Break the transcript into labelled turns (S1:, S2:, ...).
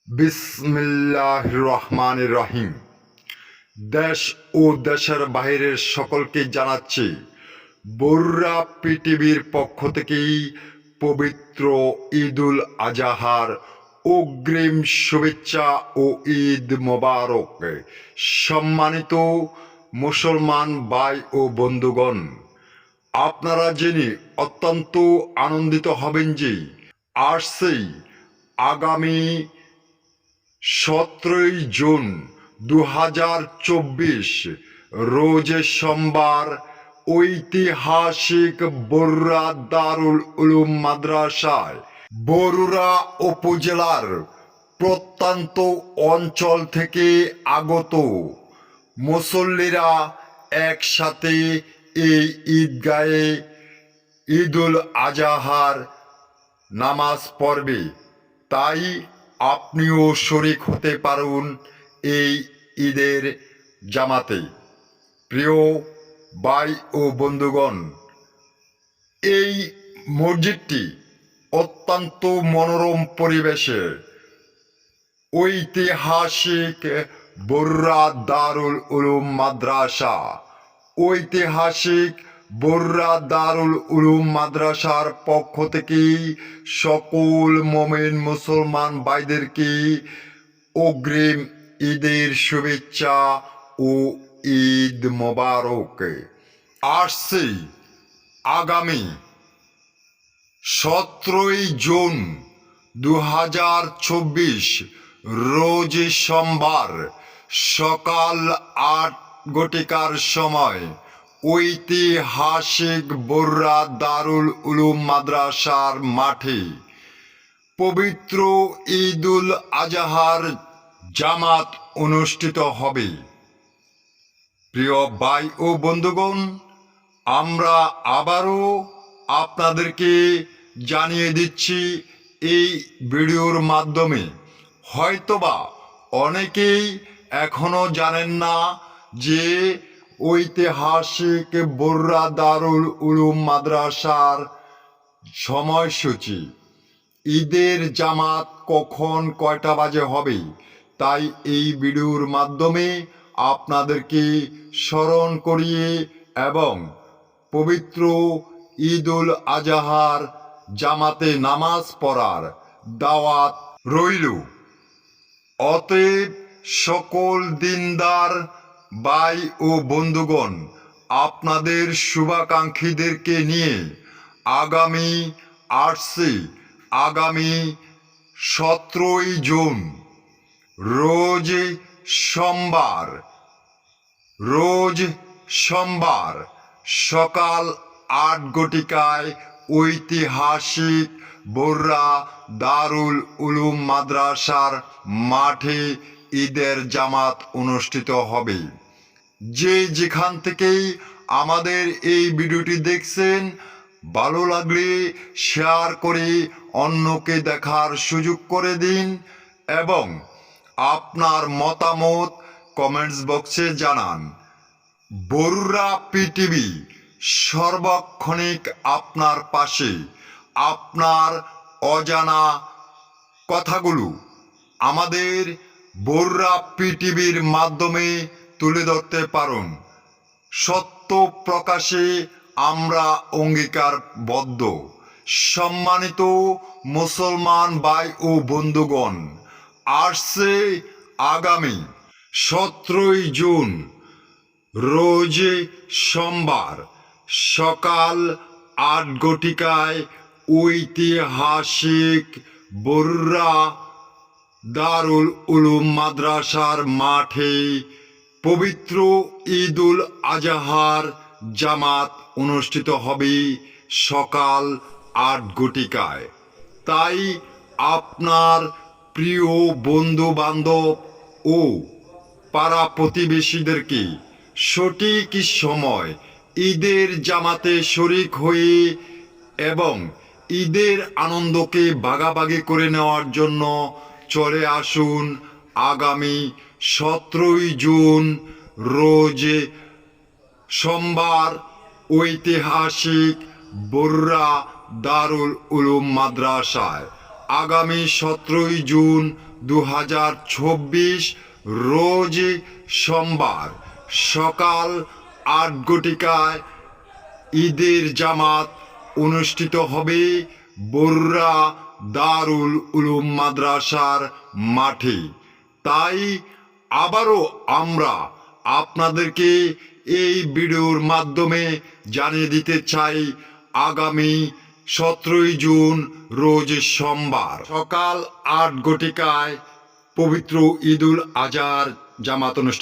S1: বিসমিল্লাহির রহমানির রহিম। দেশ ও দেশের বাইরের সকলকে জানাচ্ছি বরুড়া পৃথিবীর পক্ষ থেকেই পবিত্র ঈদুল আজহার অগ্রিম শুভেচ্ছা ও ঈদ মোবারক। সম্মানিত মুসলমান ভাই ও বন্ধুগণ, আপনারা জেনে অত্যন্ত আনন্দিত হবেন যে আসছেই আগামী 17 জুন 2024 রোজ সোমবার ঐতিহাসিক বরুড়া দারুল উলুম মাদ্রাসায় বরুড়া উপজেলার প্রত্যন্ত অঞ্চল থেকে আগত মুসল্লিরা একসাথে এই ঈদগাহে ঈদুল আজহার নামাজ পড়বে। তাই আপনিও শরিক হতে পারুন এই ঈদের জামাতে। প্রিয় ভাই ও বন্ধুগণ, এই মসজিদটি অত্যন্ত মনোরম পরিবেশে ঐতিহাসিক বরুড়া দারুল উলুম মাদ্রাসা। ঐতিহাসিক বরুড়া দারুল উলুম মাদ্রাসার পক্ষ থেকে সকল মুমিন মুসলমান ভাইদেরকে অগ্রিম ঈদের শুভেচ্ছা ও ঈদ মোবারক। আসছে আগামী 17 জুন 2024 রোজ সোমবার সকাল 8 সময় ঐতিহাসিক বরুড়া দারুল উলুম মাদ্রাসার মাঠে পবিত্র ঈদুল আজহার জামাত অনুষ্ঠিত হবে। প্রিয় ভাই ও বন্ধুগণ, আমরা আবারও আপনাদেরকে জানিয়ে দিচ্ছি এই ভিডিওর মাধ্যমে, হয়তোবা অনেকেই এখনো জানেন না যে ঐতিহাসিক বরুড়া দারুল উলুম মাদ্রাসার সময়সূচি, ঈদের জামাত কখন কয়টা বাজে হবে। তাই এই ভিডিওর মাধ্যমে আপনাদেরকে স্মরণ করিয়ে এবং পবিত্র ঈদুল আজহার জামাতে নামাজ পড়ার দাওয়াত রইল। অতএব সকল দিনদার ভাই ও বন্ধুগণ, আপনাদের শুভাকাঙ্ক্ষীদেরকে নিয়ে আগামী 17 জুন রোজ সোমবার সকাল 8 ঐতিহাসিক বরুড়া দারুল উলুম মাদ্রাসার মাঠে ঈদের জামাত অনুষ্ঠিত হবে। যে যেখান থেকেই আমাদের এই ভিডিওটি দেখছেন, ভালো লাগলে শেয়ার করে অন্যকে দেখার সুযোগ করে দিন এবং আপনার মতামত কমেন্টস বক্সে জানান। বরুড়া পৃথিবী সর্বক্ষণিক আপনার পাশে। আপনার অজানা কথাগুলো আমাদের বরুড়া পৃথিবীর মাধ্যমে তুলে ধরতে পারুন। সত্য প্রকাশে আমরা অঙ্গীকারবদ্ধ। সম্মানিত মুসলমান ভাই ও বন্ধুগণ, আসছে আগামী 17 জুন রোজ সোমবার সকাল 8 ঐতিহাসিক বরুড়া দারুল উলুম মাদ্রাসার মাঠে পবিত্র ঈদুল আজহার জামাত অনুষ্ঠিত হবে সকাল 8 তাই আপনার প্রিয় বন্ধু বান্ধব ও পাড়া প্রতিবেশীদেরকে সঠিক সময় ঈদের জামাতে শরিক হয়ে এবং ঈদের আনন্দকে ভাগাভাগি করে নেওয়ার জন্য চলে আসুন। আগামী 17 জুন রোজ সোমবার ঐতিহাসিক বরুড়া দারুল উলুম মাদ্রাসায়। আগামী 17 জুন 2024 রোজ সোমবার সকাল 8 ঘটিকায় ঈদের জামাত অনুষ্ঠিত হবে বরুড়া দারুল উলুম মাদ্রাসার মাঠে। তাই আবারও আমরা আপনাদেরকে এই ভিডিওর মাধ্যমে জানিয়ে দিতে চাই, আগামী 17 জুন রোজ সোমবার সকাল 8 ঘটিকায় পবিত্র ঈদুল আজহার জামাত অনুষ্ঠিত